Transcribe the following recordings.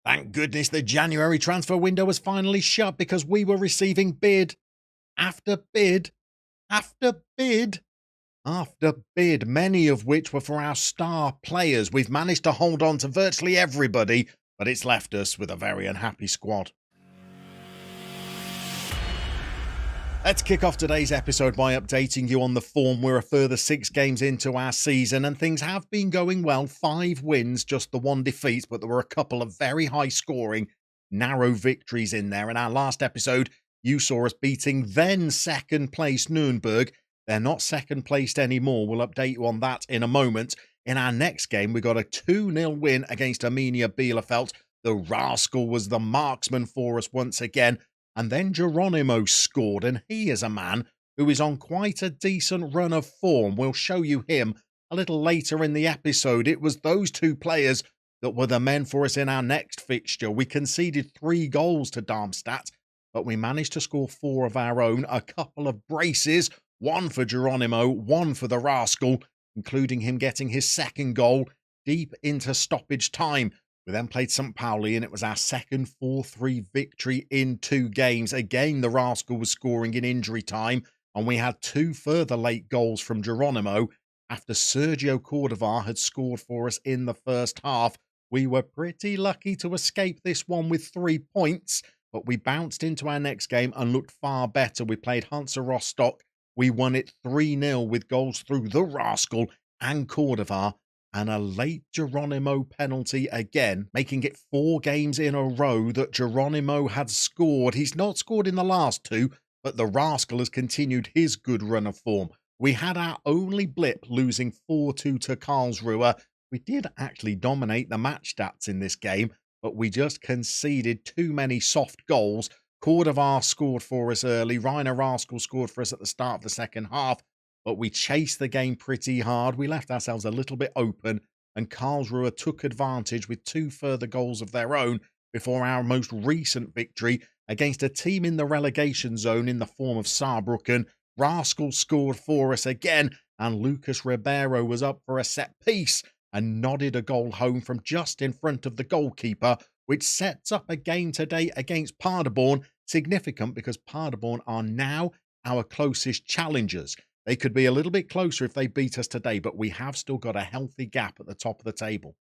Thank goodness the January transfer window was finally shut because we were receiving bid after bid after bid after bid, many of which were for our star players. We've managed to hold on to virtually everybody, but it's left us with a very unhappy squad. Let's kick off today's episode by updating you on the form. We're a further 6 games into our season and things have been going well. 5 wins, just the 1 defeat, but there were a couple of very high scoring, narrow victories in there. In our last episode, you saw us beating then second place Nuremberg. They're not second placed anymore. We'll update you on that in a moment. In our next game, we got a 2-0 win against Arminia Bielefeld. The rascal was the marksman for us once again. And then Geronimo scored, and he is a man who is on quite a decent run of form. We'll show you him a little later in the episode. It was those 2 players that were the men for us in our next fixture. We conceded 3 goals to Darmstadt, but we managed to score 4 of our own, a couple of braces, 1 for Geronimo, 1 for the rascal, including him getting his 2nd goal deep into stoppage time. We then played St. Pauli and it was our second 4-3 victory in 2 games. Again, the rascal was scoring in injury time and we had 2 further late goals from Geronimo after Sergio Cordovar had scored for us in the first half. We were pretty lucky to escape this one with 3 points, but we bounced into our next game and looked far better. We played Hansa Rostock. We won it 3-0 with goals through the rascal and Cordovar. And a late Geronimo penalty again, making it 4 games in a row that Geronimo had scored. He's not scored in the last 2, but the rascal has continued his good run of form. We had our only blip, losing 4-2 to Karlsruhe. We did actually dominate the match stats in this game, but we just conceded too many soft goals. Cordovar scored for us early. Rainer Rascal scored for us at the start of the second half. But we chased the game pretty hard. We left ourselves a little bit open and Karlsruhe took advantage with 2 further goals of their own before our most recent victory against a team in the relegation zone in the form of Saarbrücken. Rascal scored for us again and Lucas Ribeiro was up for a set piece and nodded a goal home from just in front of the goalkeeper, which sets up a game today against Paderborn. Significant because Paderborn are now our closest challengers. They could be a little bit closer if they beat us today, but we have still got a healthy gap at the top of the table.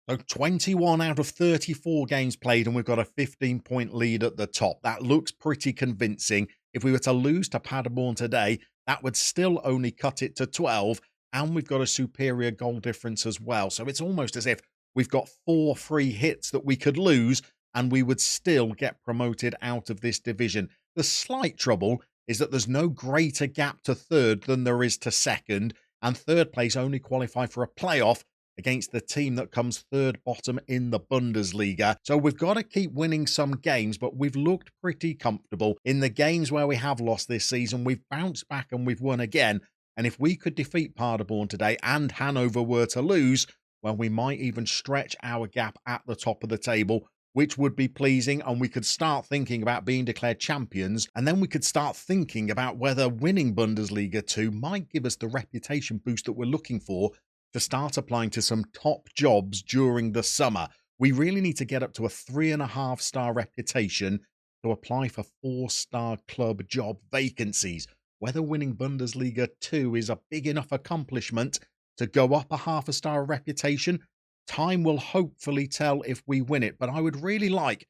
So 21 out of 34 games played and we've got a 15-point lead at the top. That looks pretty convincing. If we were to lose to Paderborn today, that would still only cut it to 12 and we've got a superior goal difference as well. So it's almost as if we've got 4 free hits that we could lose and we would still get promoted out of this division. The slight trouble is that there's no greater gap to 3rd than there is to 2nd, and 3rd place only qualify for a playoff against the team that comes 3rd bottom in the Bundesliga. So we've got to keep winning some games, but we've looked pretty comfortable. In the games where we have lost this season, we've bounced back and we've won again, and if we could defeat Paderborn today and Hanover were to lose, well, we might even stretch our gap at the top of the table, which would be pleasing, and we could start thinking about being declared champions, and then we could start thinking about whether winning Bundesliga 2 might give us the reputation boost that we're looking for to start applying to some top jobs during the summer. We really need to get up to a 3.5-star reputation to apply for 4-star club job vacancies. Whether winning Bundesliga 2 is a big enough accomplishment to go up a 0.5-star reputation, time will hopefully tell if we win it, but I would really like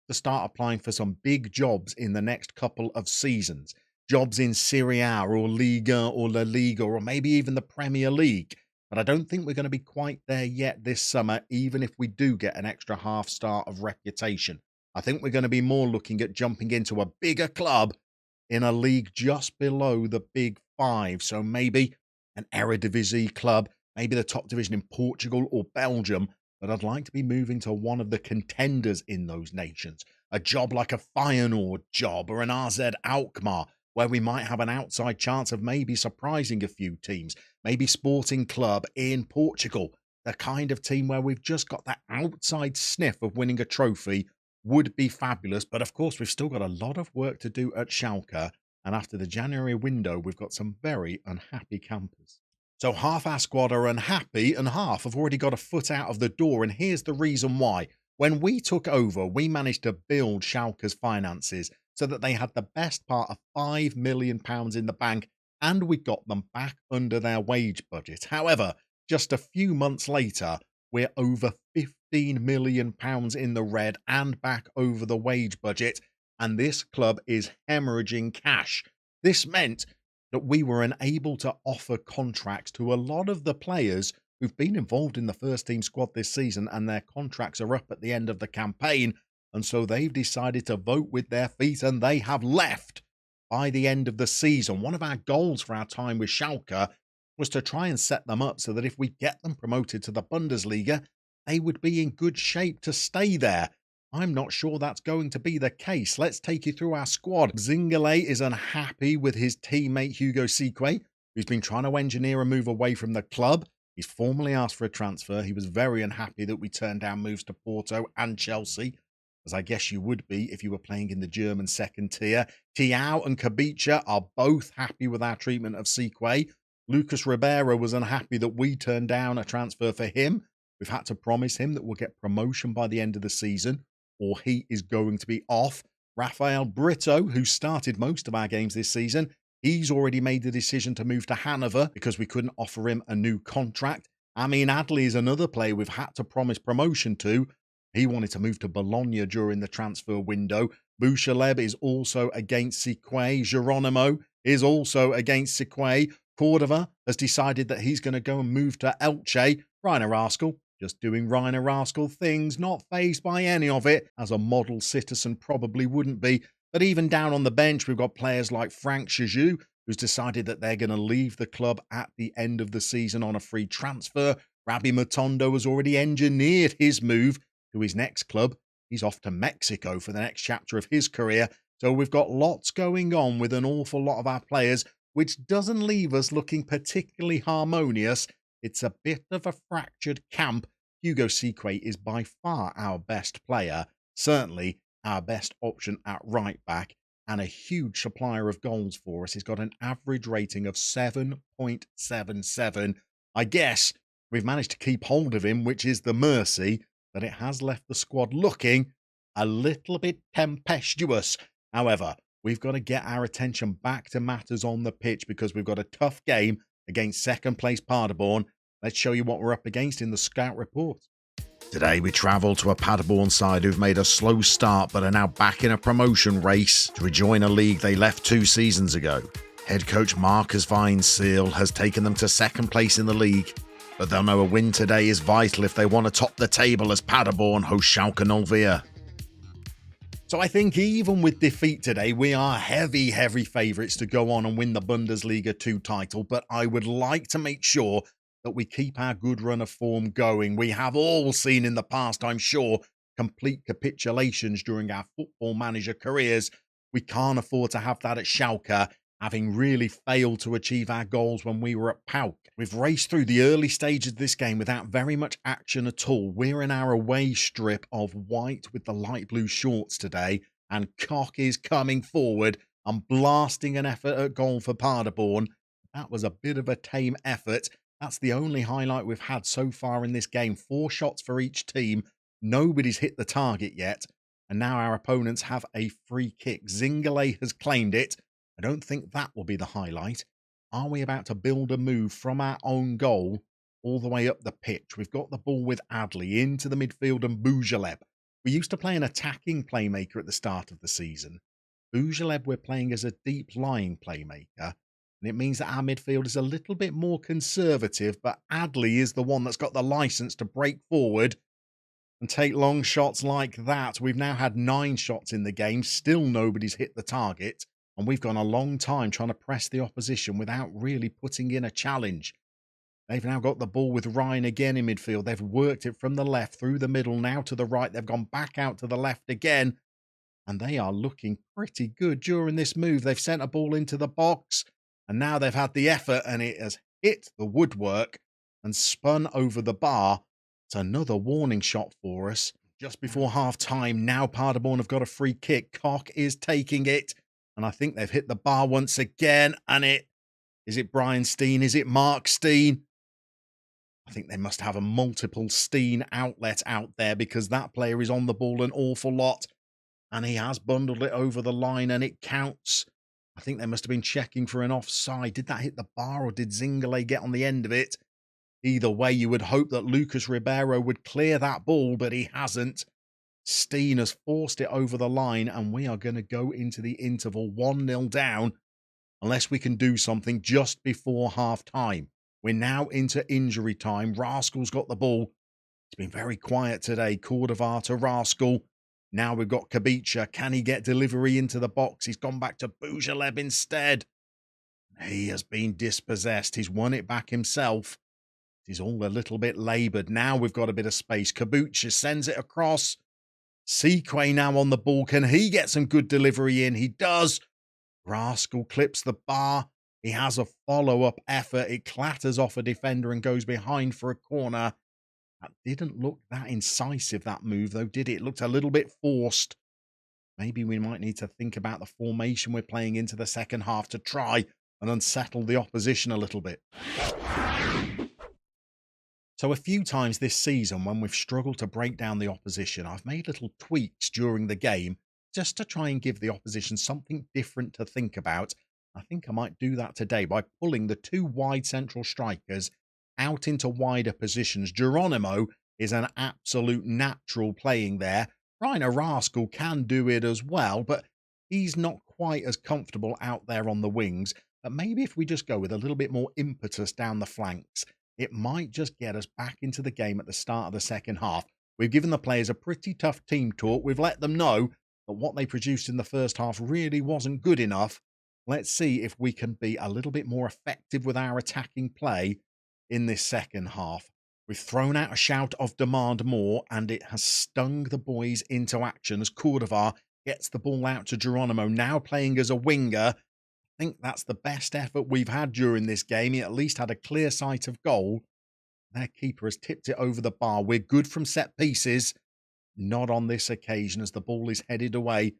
to start applying for some big jobs in the next couple of seasons. Jobs in Serie A or Liga or La Liga or maybe even the Premier League. But I don't think we're going to be quite there yet this summer, even if we do get an extra 0.5-star of reputation. I think we're going to be more looking at jumping into a bigger club in a league just below the Big 5. So maybe an Eredivisie club, maybe the top division in Portugal or Belgium, but I'd like to be moving to one of the contenders in those nations. A job like a Feyenoord job or an AZ Alkmaar, where we might have an outside chance of maybe surprising a few teams. Maybe Sporting Club in Portugal, the kind of team where we've just got that outside sniff of winning a trophy would be fabulous. But of course, we've still got a lot of work to do at Schalke. And after the January window, we've got some very unhappy campers. So half our squad are unhappy and half have already got a foot out of the door. And here's the reason why. When we took over, we managed to build Schalke's finances so that they had the best part of £5 million in the bank, and we got them back under their wage budget. However, just a few months later, we're over £15 million in the red and back over the wage budget, and this club is hemorrhaging cash. This meant that we were unable to offer contracts to a lot of the players who've been involved in the first team squad this season, and their contracts are up at the end of the campaign. And so they've decided to vote with their feet, and they have left by the end of the season. One of our goals for our time with Schalke was to try and set them up so that if we get them promoted to the Bundesliga, they would be in good shape to stay there. I'm not sure that's going to be the case. Let's take you through our squad. Zingale is unhappy with his teammate Hugo Sikwe, who's been trying to engineer a move away from the club. He's formally asked for a transfer. He was very unhappy that we turned down moves to Porto and Chelsea, as I guess you would be if you were playing in the German second tier. Tiao and Kubica are both happy with our treatment of Sikwe. Lucas Ribeiro was unhappy that we turned down a transfer for him. We've had to promise him that we'll get promotion by the end of the season, or he is going to be off. Rafael Brito, who started most of our games this season, he's already made the decision to move to Hanover because we couldn't offer him a new contract. Amin Adli is another player we've had to promise promotion to. He wanted to move to Bologna during the transfer window. Bouchaleb is also against Sikwe. Geronimo is also against Sikwe. Cordova has decided that he's going to go and move to Elche. Rainer Rascal, just doing Rainer Rascal things, not fazed by any of it, as a model citizen probably wouldn't be. But even down on the bench, we've got players like Frank Chajou, who's decided that they're going to leave the club at the end of the season on a free transfer. Rabbi Matondo has already engineered his move to his next club. He's off to Mexico for the next chapter of his career. So we've got lots going on with an awful lot of our players, which doesn't leave us looking particularly harmonious. It's a bit of a fractured camp. Hugo Sikwe is by far our best player, certainly our best option at right back, and a huge supplier of goals for us. He's got an average rating of 7.77. I guess we've managed to keep hold of him, which is the mercy, but it has left the squad looking a little bit tempestuous. However, we've got to get our attention back to matters on the pitch because we've got a tough game against second place Paderborn. Let's show you what we're up against in the scout report. Today we travel to a Paderborn side who've made a slow start but are now back in a promotion race to rejoin a league they left 2 seasons ago. Head coach Marcus Weinzierl has taken them to second place in the league, but they'll know a win today is vital if they want to top the table as Paderborn host Schalke 04. So I think even with defeat today, we are heavy favourites to go on and win the Bundesliga 2 title, but I would like to make sure that we keep our good run of form going. We have all seen in the past, I'm sure, complete capitulations during our football manager careers. We can't afford to have that at Schalke, having really failed to achieve our goals when we were at PAOK. We've raced through the early stages of this game without very much action at all. We're in our away strip of white with the light blue shorts today, and Koch is coming forward and blasting an effort at goal for Paderborn. That was a bit of a tame effort. That's the only highlight we've had so far in this game. 4 shots for each team. Nobody's hit the target yet. And now our opponents have a free kick. Zingale has claimed it. I don't think that will be the highlight. Are we about to build a move from our own goal all the way up the pitch? We've got the ball with Adli into the midfield and Bouchaleb. We used to play an attacking playmaker at the start of the season. Bouchaleb we're playing as a deep lying playmaker. And it means that our midfield is a little bit more conservative, but Adli is the one that's got the license to break forward and take long shots like that. We've now had 9 shots in the game. Still nobody's hit the target. And we've gone a long time trying to press the opposition without really putting in a challenge. They've now got the ball with Ryan again in midfield. They've worked it from the left through the middle, now to the right. They've gone back out to the left again. And they are looking pretty good during this move. They've sent a ball into the box. And now they've had the effort and it has hit the woodwork and spun over the bar. It's another warning shot for us. Just before half-time, now Paderborn have got a free kick. Koch is taking it. And I think they've hit the bar once again. And is it Brian Steen? Is it Mark Steen? I I think they must have a multiple Steen outlet out there because that player is on the ball an awful lot. And he has bundled it over the line and it counts. I think they must have been checking for an offside. Did that hit the bar or did Zingale get on the end of it? Either way, you would hope that Lucas Ribeiro would clear that ball, but he hasn't. Steen has forced it over the line and we are going to go into the interval 1-0 down unless we can do something just before half-time. We're now into injury time. Rascal's got the ball. It's been very quiet today. Cordova to Rascal. Now we've got Kubica. Can he get delivery into the box? He's gone back to Bujaleb instead. He has been dispossessed. He's won it back himself. He's all a little bit laboured. Now we've got a bit of space. Kubica sends it across. Sequay now on the ball. Can he get some good delivery in? He does. Rascal clips the bar. He has a follow-up effort. It clatters off a defender and goes behind for a corner. That didn't look that incisive, that move, though, did it? It looked a little bit forced. Maybe we might need to think about the formation we're playing into the second half to try and unsettle the opposition a little bit. So a few times this season when we've struggled to break down the opposition, I've made little tweaks during the game just to try and give the opposition something different to think about. I think I might do that today by pulling the two wide central strikers out into wider positions. Geronimo is an absolute natural playing there. Rainer Rascal can do it as well, but he's not quite as comfortable out there on the wings. But maybe if we just go with a little bit more impetus down the flanks, it might just get us back into the game at the start of the second half. We've given the players a pretty tough team talk. We've let them know that what they produced in the first half really wasn't good enough. Let's see if we can be a little bit more effective with our attacking play in this second half. We've thrown out a shout of demand more and it has stung the boys into action as Cordova gets the ball out to Geronimo, now playing as a winger. I think that's the best effort we've had during this game. He at least had a clear sight of goal. Their keeper has tipped it over the bar. We're good from set pieces. Not on this occasion as the ball is headed away.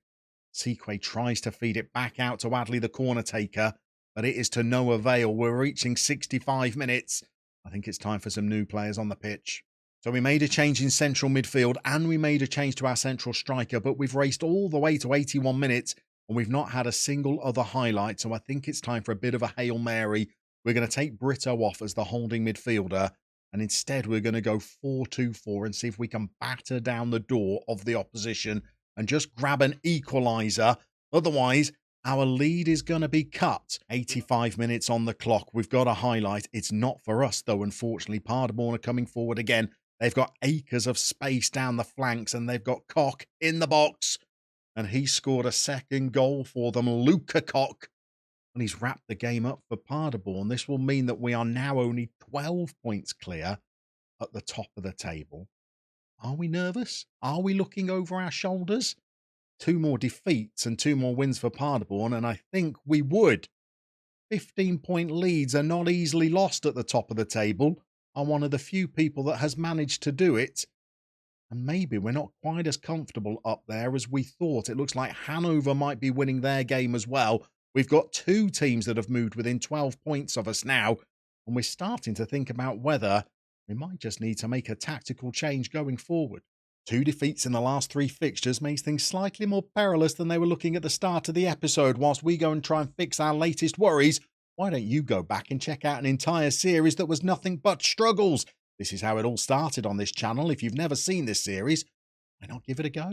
Sequay tries to feed it back out to Adley, the corner taker, but it is to no avail. We're reaching 65 minutes. I think it's time for some new players on the pitch. So we made a change in central midfield and we made a change to our central striker, but we've raced all the way to 81 minutes and we've not had a single other highlight. So I think it's time for a bit of a Hail Mary. We're going to take Brito off as the holding midfielder and instead we're going to go 4-2-4 and see if we can batter down the door of the opposition and just grab an equaliser. Otherwise, our lead is going to be cut. 85 minutes on the clock. We've got a highlight. It's not for us, though, unfortunately. Paderborn are coming forward again. They've got acres of space down the flanks, and they've got Koch in the box. And he scored a second goal for them, Luca Koch. And he's wrapped the game up for Paderborn. This will mean that we are now only 12 points clear at the top of the table. Are we nervous? Are we looking over our shoulders? 2 more defeats and 2 more wins for Paderborn, and I think we would. 15-point leads are not easily lost at the top of the table. I'm one of the few people that has managed to do it. And maybe we're not quite as comfortable up there as we thought. It looks like Hanover might be winning their game as well. We've got 2 teams that have moved within 12 points of us now, and we're starting to think about whether we might just need to make a tactical change going forward. 2 defeats in the last 3 fixtures makes things slightly more perilous than they were looking at the start of the episode. Whilst we go and try and fix our latest worries, why don't you go back and check out an entire series that was nothing but struggles? This is how it all started on this channel. If you've never seen this series, why not give it a go?